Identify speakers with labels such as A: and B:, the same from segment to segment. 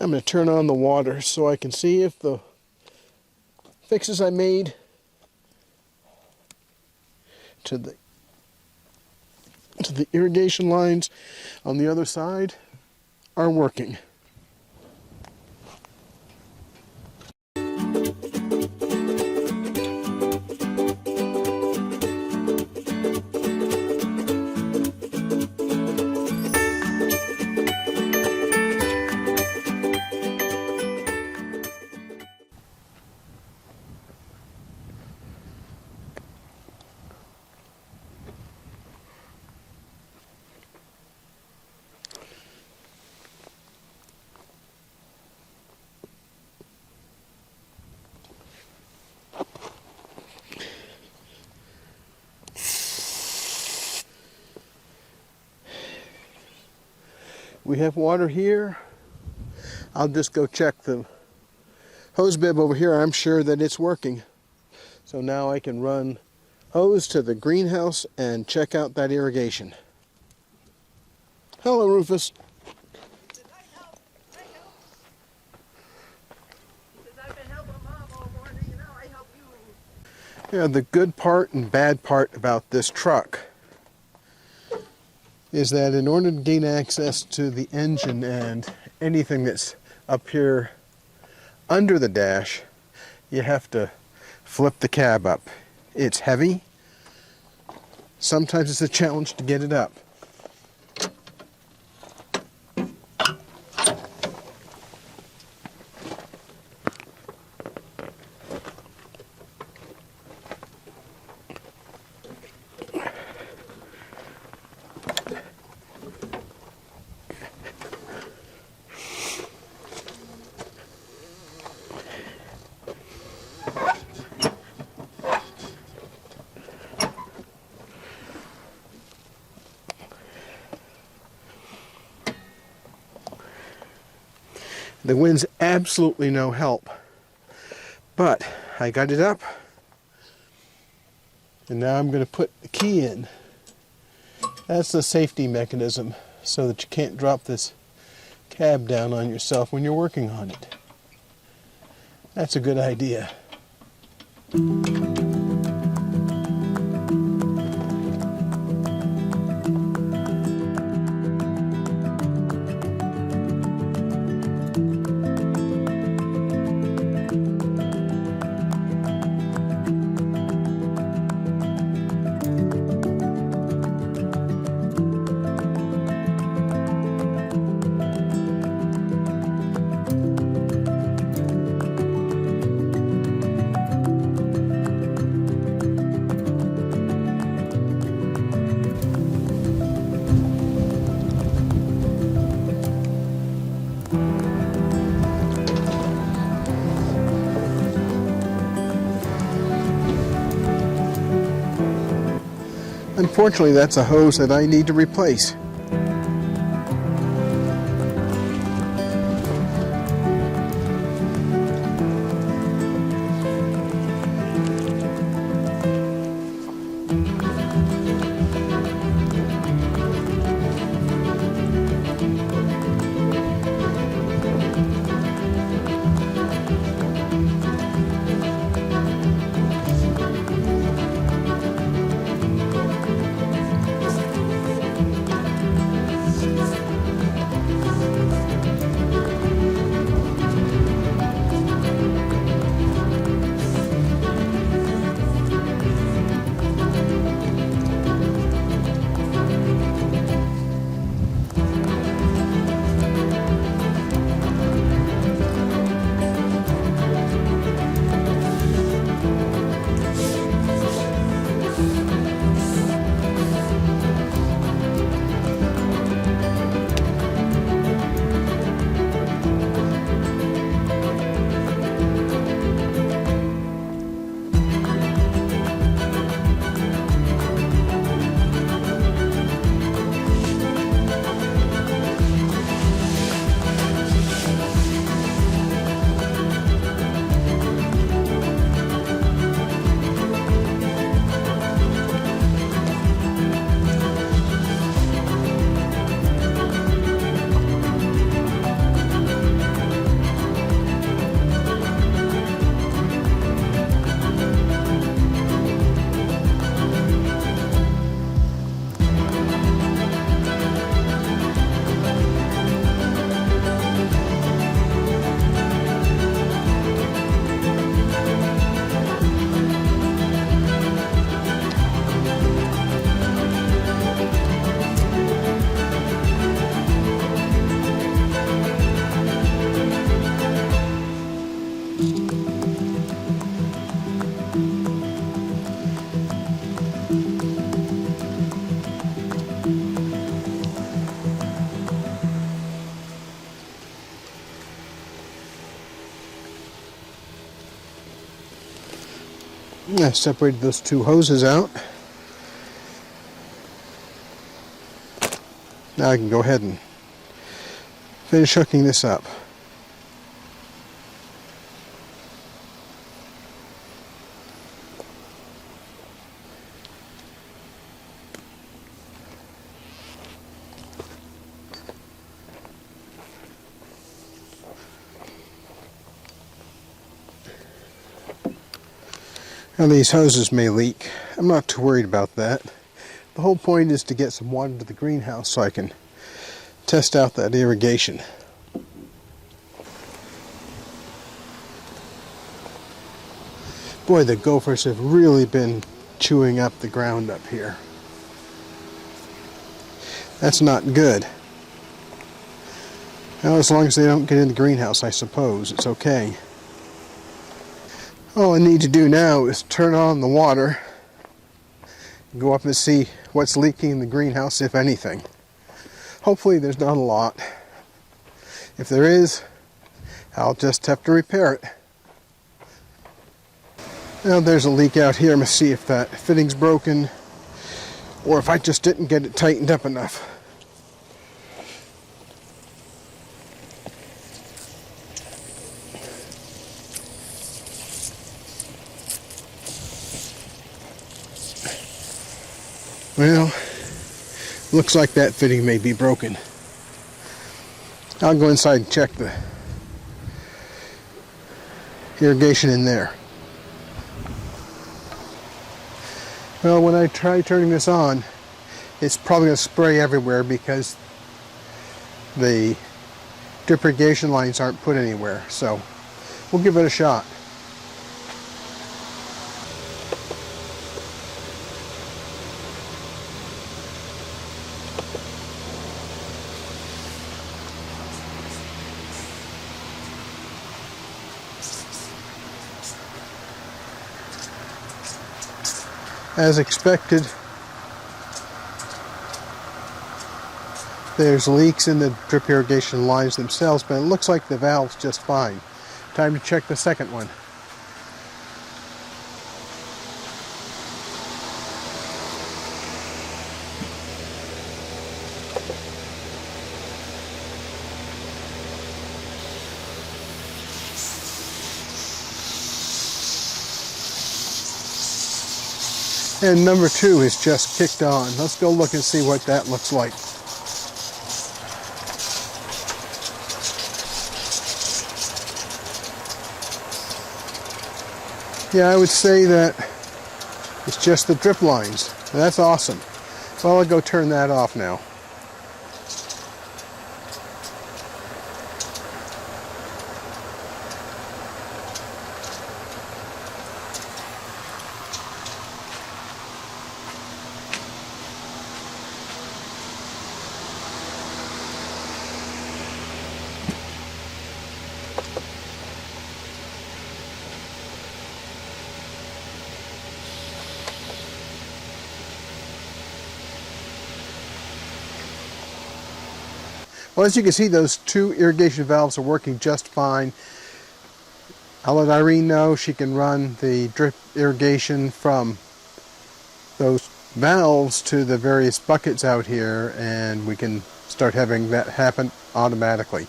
A: I'm going to turn on the water so I can see if the fixes I made to the irrigation lines on the other side are working. We have water here. I'll just go check the hose bib over here. I'm sure that it's working. So now I can run hose to the greenhouse and check out that irrigation. Hello, Rufus.
B: Did I help? Because I've been helping Mom all morning, you know, I help you.
A: Yeah, the good part and bad part about this truck is that in order to gain access to the engine and anything that's up here under the dash, you have to flip the cab up. It's heavy. Sometimes it's a challenge to get it up. The wind's absolutely no help, but I got it up, and now I'm going to put the key in. That's the safety mechanism so that you can't drop this cab down on yourself when you're working on it. That's a good idea. Unfortunately, that's a hose that I need to replace. I separated those two hoses out. Now I can go ahead and finish hooking this up. Now these hoses may leak. I'm not too worried about that. The whole point is to get some water to the greenhouse so I can test out that irrigation. Boy, the gophers have really been chewing up the ground up here. That's not good. Well, as long as they don't get in the greenhouse, I suppose it's okay. All I need to do now is turn on the water, go up and see what's leaking in the greenhouse, if anything. Hopefully there's not a lot. If there is, I'll just have to repair it. Now there's a leak out here. I'm going to see if that fitting's broken or if I just didn't get it tightened up enough. Well, looks like that fitting may be broken. I'll go inside and check the irrigation in there. Well, when I try turning this on, it's probably going to spray everywhere because the drip irrigation lines aren't put anywhere. So we'll give it a shot. As expected, there's leaks in the drip irrigation lines themselves, but it looks like the valve's just fine. Time to check the second one. And number 2 is just kicked on. Let's go look and see what that looks like. Yeah, I would say that it's just the drip lines. That's awesome. Well, I'll go turn that off now. Well, as you can see, those 2 irrigation valves are working just fine. I'll let Irene know she can run the drip irrigation from those valves to the various buckets out here, and we can start having that happen automatically.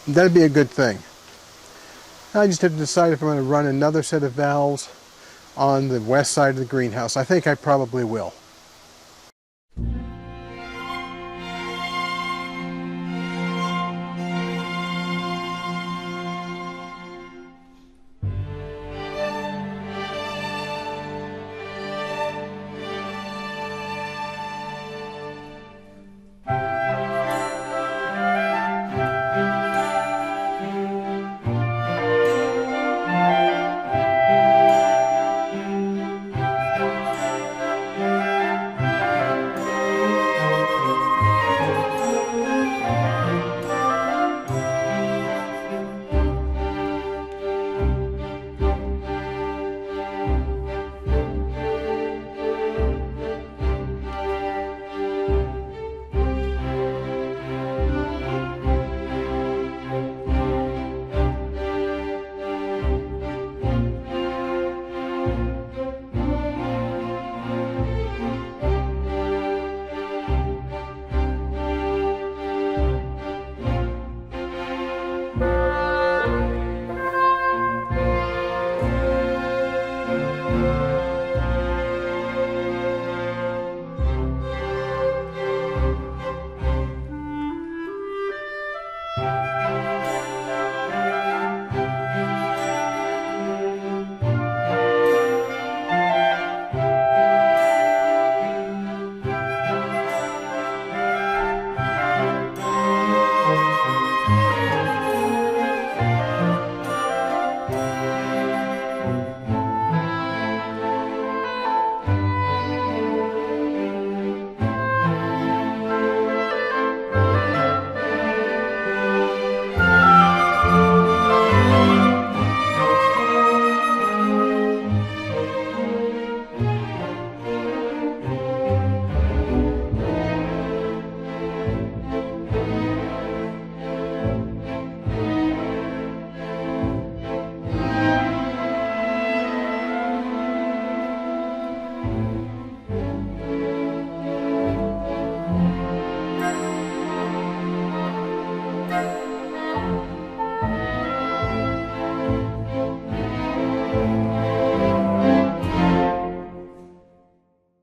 A: That'd be a good thing. I just have to decide if I'm going to run another set of valves on the west side of the greenhouse. I think I probably will.